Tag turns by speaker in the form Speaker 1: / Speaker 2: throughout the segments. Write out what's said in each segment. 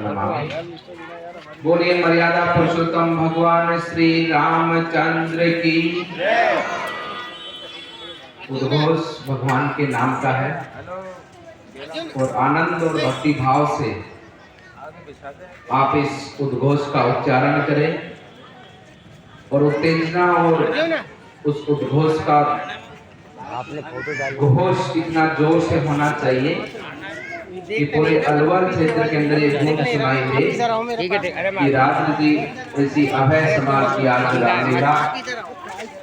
Speaker 1: नमामि। बोलिए मर्यादा पुरुषोत्तम भगवान श्री रामचंद्र की जय। उद्घोष भगवान के नाम का है और आनंद और भक्ति भाव से आप इस उद्घोष का उच्चारण करें और उत्तेजना और उस उद्घोष का घोष इतना जोर से होना चाहिए कि पूरे अलवर क्षेत्र के अंदर ये गूंज सुनाई दे कि राजनीति ऐसी अभय समाज की आज रामलीला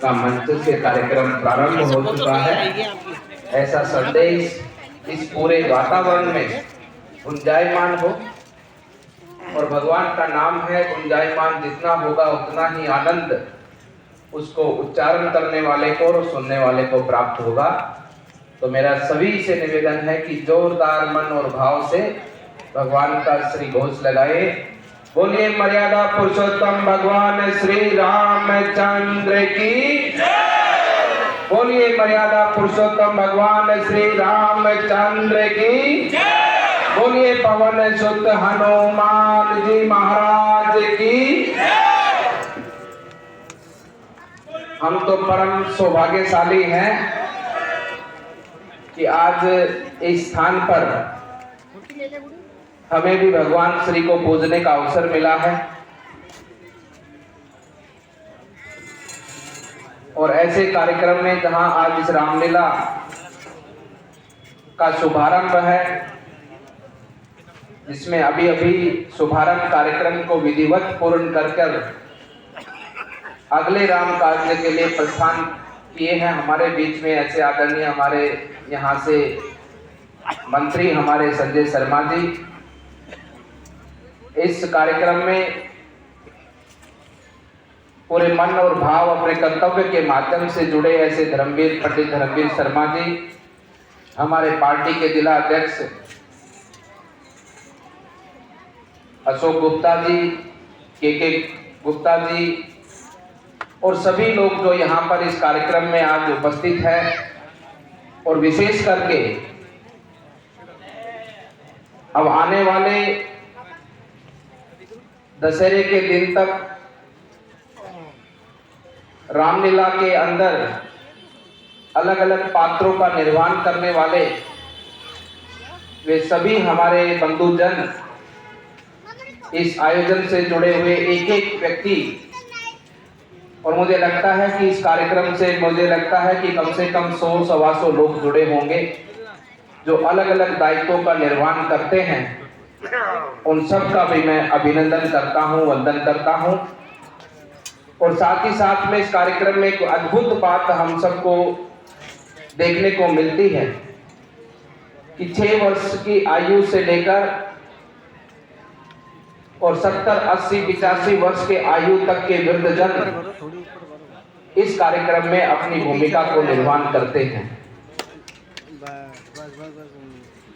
Speaker 1: का मंच से कार्यक्रम प्रारंभ हो चुका है। ऐसा संदेश इस पूरे वातावरण में गुंजायमान हो और भगवान का नाम है गुंजायमान, जितना होगा उतना ही आनंद उसको उच्चारण करने वाले को और सुनने वाले को प्राप्त होगा। तो मेरा सभी से निवेदन है कि जोरदार मन और भाव से भगवान का श्री घोष लगाए। बोलिए मर्यादा पुरुषोत्तम भगवान श्री रामचंद्र की जय। बोलिए मर्यादा पुरुषोत्तम भगवान श्री रामचंद्र की जय। बोलिए पवन सुत हनुमान जी महाराज की जय। हम तो परम सौभाग्यशाली हैं कि आज इस स्थान पर हमें भी भगवान श्री को पूजने का अवसर मिला है और ऐसे कार्यक्रम में जहां आज इस रामलीला का शुभारंभ है, जिसमें अभी अभी शुभारंभ कार्यक्रम को विधिवत पूर्ण कर अगले राम कार्य के लिए प्रस्थान किए हैं। हमारे बीच में ऐसे आदरणीय हमारे यहाँ से मंत्री हमारे संजय शर्मा जी इस कार्यक्रम में पूरे मन और भाव अपने कर्तव्य के माध्यम से जुड़े ऐसे धर्मवीर पंडित धर्मवीर शर्मा जी, हमारे पार्टी के जिला अध्यक्ष अशोक गुप्ता जी, के गुप्ता जी और सभी लोग जो यहाँ पर इस कार्यक्रम में आज उपस्थित हैं और विशेष करके अब आने वाले दशहरे के दिन तक रामलीला के अंदर अलग अलग पात्रों का निर्वहन करने वाले वे सभी हमारे बंधुजन, इस आयोजन से जुड़े हुए एक एक व्यक्ति, और मुझे लगता है कि इस कार्यक्रम से मुझे लगता है कि कम से कम 100-125 लोग जुड़े होंगे जो अलग अलग दायित्वों का निर्वहन करते हैं। उन सब का भी मैं अभिनंदन करता हूं, वंदन करता हूं। और साथ ही साथ में इस कार्यक्रम में एक अद्भुत बात हम सबको देखने को मिलती है कि 6 वर्ष की आयु से लेकर और 70, 80, 85 वर्ष के आयु तक के वृद्धजन इस कार्यक्रम में अपनी भूमिका को निर्वहन करते हैं।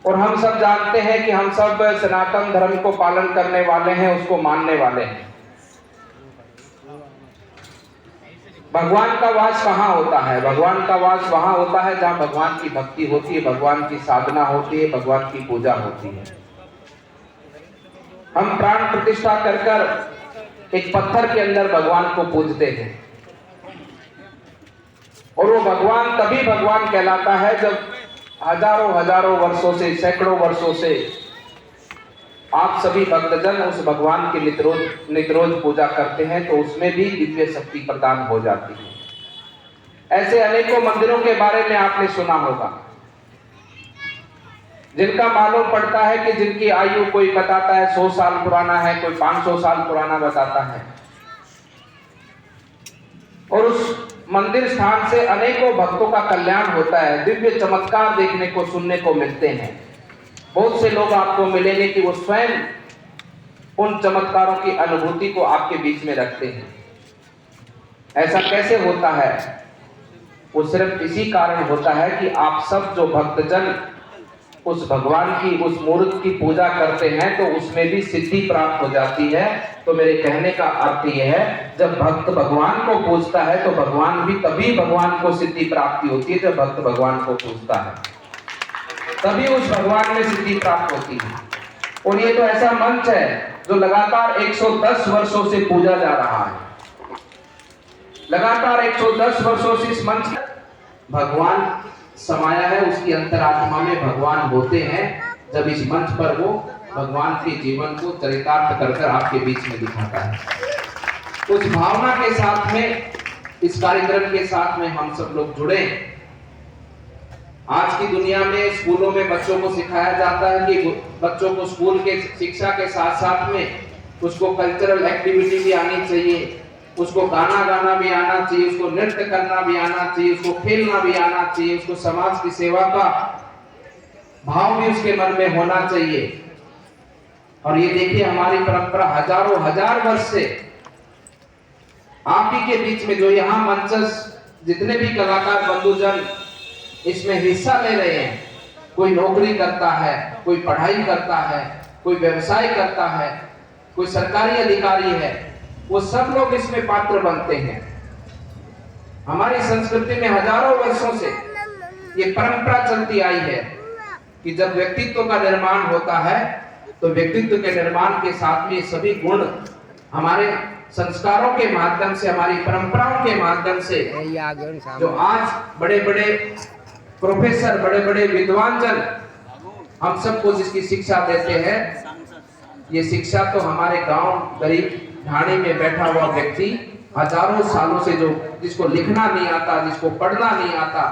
Speaker 1: और हम सब जानते हैं कि हम सब सनातन धर्म को पालन करने वाले हैं, उसको मानने वाले हैं। भगवान का वास कहाँ होता है? भगवान का वास वहां होता है जहां भगवान की भक्ति होती है, भगवान की साधना होती है, भगवान की पूजा होती है। हम प्राण प्रतिष्ठा कर एक पत्थर के अंदर भगवान को पूजते हैं और वो भगवान तभी भगवान कहलाता है जब हजारों वर्षों से, सैकड़ों वर्षों से आप सभी भक्तजन उस भगवान की नित्रोज पूजा करते हैं, तो उसमें भी दिव्य शक्ति प्रदान हो जाती है। ऐसे अनेकों मंदिरों के बारे में आपने सुना होगा जिनका मालूम पड़ता है कि जिनकी आयु कोई बताता है 100 साल पुराना है, कोई 500 साल पुराना बताता है। और उस मंदिर स्थान से अनेकों भक्तों का कल्याण होता है, दिव्य चमत्कार देखने को सुनने को मिलते हैं। बहुत से लोग आपको मिलेंगे कि वो स्वयं उन चमत्कारों की अनुभूति को आपके बीच में रखते हैं। ऐसा कैसे होता है? वो सिर्फ इसी कारण होता है कि आप सब जो भक्तजन उस भगवान की उस मूर्ति की पूजा करते हैं तो उसमें भी सिद्धि प्राप्त हो जाती है। तो मेरे कहने का अर्थ यह है, जब भक्त भगवान को पूजता है तो भगवान भी तभी भगवान को सिद्धि प्राप्ति होती है जब भक्त भगवान को पूजता है, तभी उस भगवान में सिद्धि प्राप्त होती है। और ये तो ऐसा मंच है जो लगातार 110 वर्षों से पूजा जा रहा है। लगातार 110 वर्षों से इस मंच भगवान समाया है, उसकी अंतरात्मा में भगवान होते हैं जब इस मंच पर वो भगवान के जीवन को चरितार्थ कर आपके बीच में दिखाता है। उस भावना के साथ में, इस कार्यक्रम के साथ में हम सब लोग जुड़े। आज की दुनिया में स्कूलों में बच्चों को सिखाया जाता है कि बच्चों को स्कूल के शिक्षा के साथ साथ में उसको कल्चरल एक्टिविटी भी आनी चाहिए, उसको गाना गाना भी आना चाहिए, उसको नृत्य करना भी आना चाहिए, उसको खेलना भी आना चाहिए, उसको समाज की सेवा का भाव भी उसके मन में होना चाहिए। और ये देखिए हमारी परंपरा हजारों हजार वर्ष से आप ही के बीच में, जो यहाँ मंचस्थ जितने भी कलाकार बंधुजन इसमें हिस्सा ले रहे हैं, कोई नौकरी करता है, कोई पढ़ाई करता है, कोई व्यवसाय करता है, कोई सरकारी अधिकारी है, वो सब लोग इसमें पात्र बनते हैं। हमारी संस्कृति में हजारों वर्षों से ये परंपरा चलती आई है कि जब व्यक्तित्व का निर्माण होता है तो व्यक्तित्व के निर्माण के साथ में सभी गुण हमारे संस्कारों के माध्यम से, हमारी परंपराओं के माध्यम से, जो आज बड़े बड़े प्रोफेसर, बड़े बड़े विद्वान जन हम सबको जिसकी शिक्षा देते हैं, ये शिक्षा तो हमारे गांव गरीब ढाणी में बैठा हुआ व्यक्ति हजारों सालों से, जो जिसको लिखना नहीं आता, जिसको पढ़ना नहीं आता,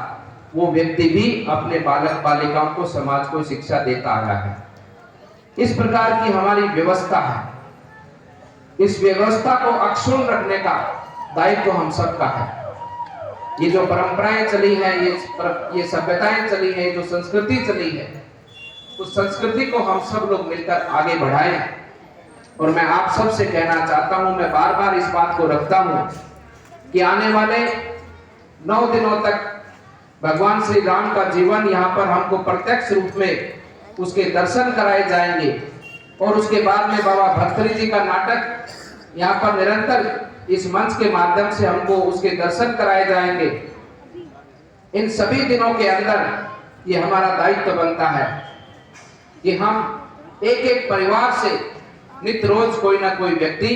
Speaker 1: वो व्यक्ति भी अपने बालक बालिकाओं को, समाज को शिक्षा देता आ रहा है। इस प्रकार की हमारी व्यवस्था है। इस व्यवस्था को अक्षुण्ण रखने का दायित्व हम सबका है। ये जो परंपराएं चली हैं, ये सभ्यताएं चली हैं, जो संस्कृति चली है, उस संस्कृति को हम सब लोग मिलकर आगे बढ़ाएं। और मैं आप सब से कहना चाहता हूं, मैं बार बार इस बात को रखता हूं कि आने वाले 9 दिनों तक भगवान श्री राम का जीवन यहाँ पर हमको प्रत्यक्ष रूप में उसके दर्शन कराए जाएंगे। और उसके बाद में बाबा भर्तृहरि जी का नाटक यहाँ पर निरंतर इस मंच के माध्यम से हमको उसके दर्शन कराए जाएंगे। इन सभी दिनों के अंदर ये हमारा दायित्व बनता है कि हम एक एक परिवार से नित्य रोज कोई ना कोई व्यक्ति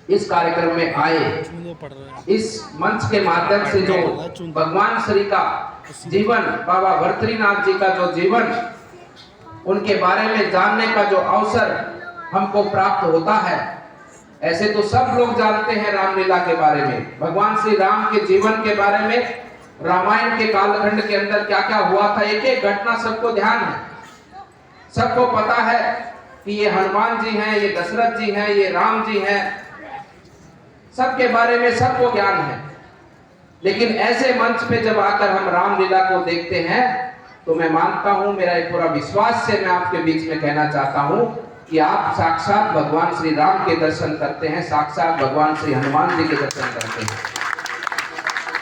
Speaker 1: इस कार्यक्रम में आए। इस मंच के माध्यम से जो भगवान श्री का जीवन, बाबा भर्तृनाथ जी का जो जीवन, उनके बारे में जानने का जो अवसर हमको प्राप्त होता है। ऐसे तो सब लोग जानते हैं रामलीला के बारे में, भगवान श्री राम के जीवन के बारे में, रामायण के कालखंड के अंदर क्या क्या हुआ था, एक एक घटना सबको ध्यान है, सबको पता है कि ये हनुमान जी हैं, ये दशरथ जी हैं, ये राम जी हैं, सबके बारे में सबको ज्ञान है। लेकिन ऐसे मंच पे जब आकर हम रामलीला को देखते हैं तो मैं मानता हूं, मेरा एक पूरा विश्वास से मैं आपके बीच में कहना चाहता हूं कि आप साक्षात भगवान श्री राम के दर्शन करते हैं, साक्षात भगवान श्री हनुमान जी के दर्शन करते हैं।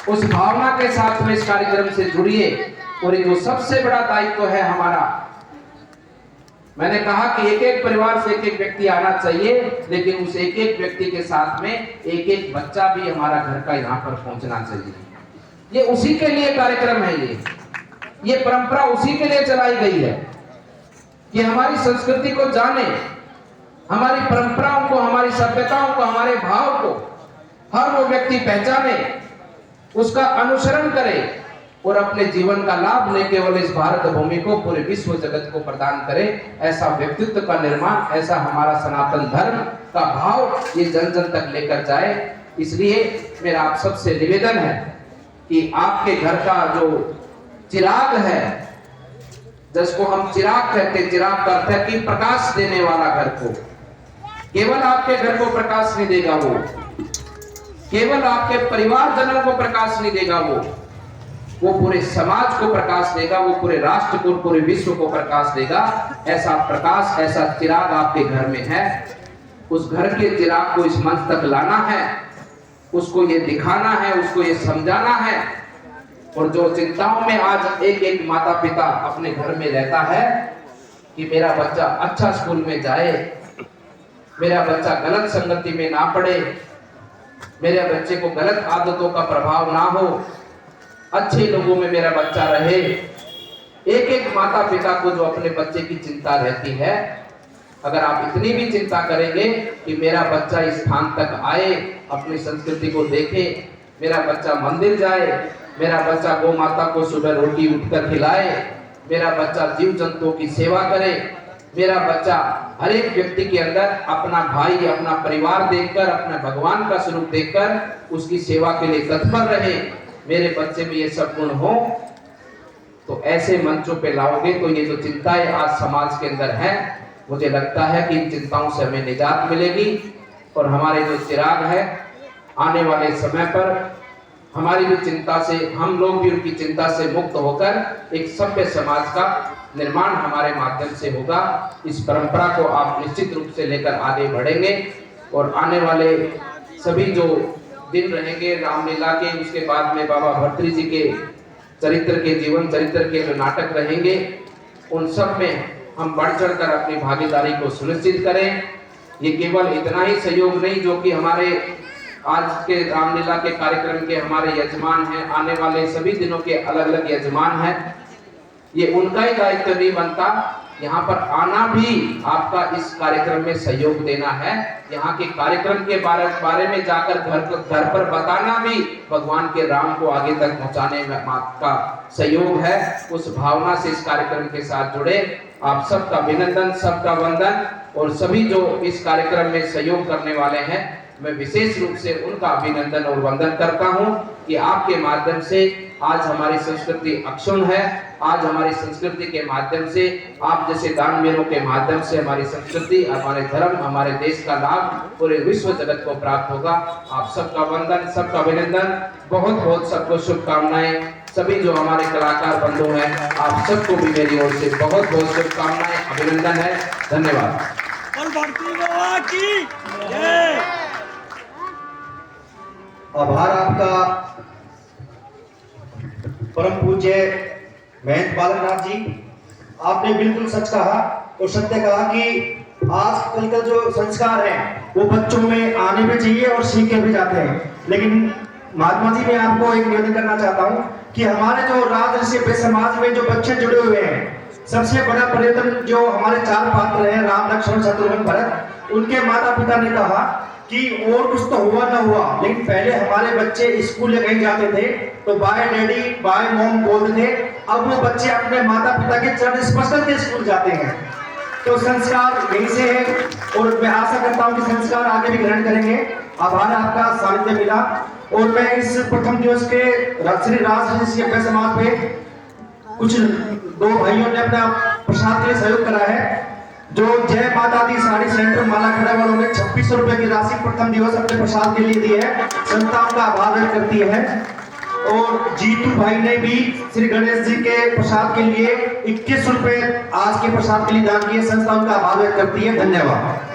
Speaker 1: उस भावना के साथ में इस कार्यक्रम से जुड़िए। और ये जो सबसे बड़ा दायित्व है हमारा, मैंने कहा कि एक एक परिवार से एक एक व्यक्ति आना चाहिए, लेकिन उस एक एक व्यक्ति के साथ में एक एक बच्चा भी हमारा घर का यहाँ पर पहुंचना चाहिए। ये उसी के लिए कार्यक्रम है, ये परंपरा उसी के लिए चलाई गई है कि हमारी संस्कृति को जाने, हमारी परंपराओं को, हमारी सभ्यताओं को, हमारे भाव को हर वो व्यक्ति पहचाने, उसका अनुसरण करे और अपने जीवन का लाभ न केवल इस भारत भूमि को, पूरे विश्व जगत को प्रदान करे। ऐसा व्यक्तित्व का निर्माण, ऐसा हमारा सनातन धर्म का भाव ये जन जन तक लेकर जाए। इसलिए मेरा आप सबसे निवेदन है कि आपके घर का जो चिराग है, जिसको हम चिराग कहते हैं, चिराग का अर्थ है कि प्रकाश देने वाला घर को, केवल आपके घर को प्रकाश नहीं देगा वो, केवल आपके परिवारजनों को प्रकाश नहीं देगा वो पूरे समाज को प्रकाश देगा, वो पूरे राष्ट्र को, पूरे विश्व को प्रकाश देगा। ऐसा प्रकाश, ऐसा चिराग आपके घर में है। उस घर के चिराग को इस मंच तक लाना है, उसको ये दिखाना है, उसको ये समझाना है। और जो चिंताओं में आज एक एक माता पिता अपने घर में रहता है कि मेरा बच्चा अच्छा स्कूल में जाए, मेरा बच्चा गलत संगति में ना पड़े, मेरे बच्चे को गलत आदतों का प्रभाव ना हो, अच्छे लोगों में मेरा बच्चा रहे। एक एक माता पिता को जो अपने बच्चे की चिंता रहती है, अगर आप इतनी भी चिंता करेंगे कि मेरा बच्चा इस स्थान तक आए, अपनी संस्कृति को देखे, मेरा बच्चा मंदिर जाए, मेरा बच्चा गौ माता को सुबह रोटी उठकर खिलाए, मेरा बच्चा जीव जंतुओं की सेवा करे, मेरा बच्चा हर एक व्यक्ति के अंदर अपना भाई, अपना परिवार देखकर, अपने भगवान का स्वरूप देखकर उसकी सेवा के लिए तत्पर रहे, मेरे बच्चे में ये सब गुण हो, तो ऐसे मंचों पे लाओगे तो ये जो चिंताएं आज समाज के अंदर हैं, मुझे लगता है कि इन चिंताओं से हमें निजात मिलेगी और हमारे जो चिराग है आने वाले समय पर हमारी भी चिंता से, हम लोग भी उनकी चिंता से मुक्त होकर एक सभ्य समाज का निर्माण हमारे माध्यम से होगा। इस परंपरा को आप निश्चित रूप से लेकर आगे बढ़ेंगे और आने वाले सभी जो दिन रहेंगे रामलीला के, उसके बाद में बाबा भर्तृहरि जी के चरित्र के, जीवन चरित्र के जो नाटक रहेंगे, उन सब में हम बढ़ चढ़ कर अपनी भागीदारी को सुनिश्चित करें। ये केवल इतना ही सहयोग नहीं जो कि हमारे आज के रामलीला के कार्यक्रम के हमारे यजमान हैं, आने वाले सभी दिनों के अलग अलग यजमान हैं, ये उनका ही दायित्व नहीं बनता, यहाँ पर आना भी आपका इस कार्यक्रम में सहयोग देना है। यहाँ के कार्यक्रम के बारे में जाकर घर पर बताना भी भगवान के राम को आगे तक पहुँचाने में आपका सहयोग है। उस भावना से इस कार्यक्रम के साथ जुड़े, आप सबका अभिनंदन, सबका वंदन, और सभी जो इस कार्यक्रम में सहयोग करने वाले हैं, मैं विशेष रूप से उनका अभिनंदन और वंदन करता हूं कि आपके माध्यम से आज हमारी संस्कृति अक्षुण्ण है। आज हमारी संस्कृति के माध्यम से, आप जैसे दानवीरों के माध्यम से हमारी संस्कृति, हमारे धर्म, हमारे देश का लाभ पूरे विश्व जगत को प्राप्त होगा। आप सबका वंदन, सबका अभिनंदन, बहुत बहुत सबको शुभकामनाएं। सभी जो हमारे कलाकार बंधु हैं, आप सबको भी मेरी ओर से बहुत बहुत शुभकामनाएं, अभिनंदन है। धन्यवाद।
Speaker 2: आभार आपका परम पूज्य महंत बालकनाथ जी। आपने बिल्कुल सच कहा और सत्य कहा कि आजकल का जो संस्कार है वो बच्चों में आने भी चाहिए और सीख के भी जाते हैं। लेकिन महात्मा जी, मैं आपको एक निवेदन करना चाहता हूँ कि हमारे जो राजऋषि समाज में जो बच्चे जुड़े हुए हैं, सबसे बड़ा पर्यटन जो हमारे 4 पात्र हैं, राम, लक्ष्मण, शत्रुघ्न, भरत, उनके माता पिता ने कहा कि और कुछ तो हुआ ना हुआ, लेकिन पहले हमारे बच्चे स्कूल या कहीं जाते थे तो बाय डैडी बाय मॉम बोलते थे। अब वो बच्चे अपने माता पिता के चरण स्पर्श करके स्कूल जाते हैं। तो संस्कार यहीं से है और मैं आशा करता हूं कि संस्कार आगे भी ग्रहण करेंगे। आभार आपका सानिध्य मिला। और मैं इस प्रथम दिवस के श्री राजऋषि के समाज पे कुछ 2 भाइयों ने अपना प्रसाद के लिए सहयोग करा है। जो जय माता दी साड़ी सेंटर माला खड़ा वालों ने 2600 रुपए की राशि प्रथम दिवस अपने प्रसाद के लिए दी है, संतान का आभार व्यक्त करती है। और जीतू भाई ने भी श्री गणेश जी के प्रसाद के लिए 21 रुपए आज के प्रसाद के लिए दान किए, संस्था उनका आभार व्यक्त करती है। धन्यवाद।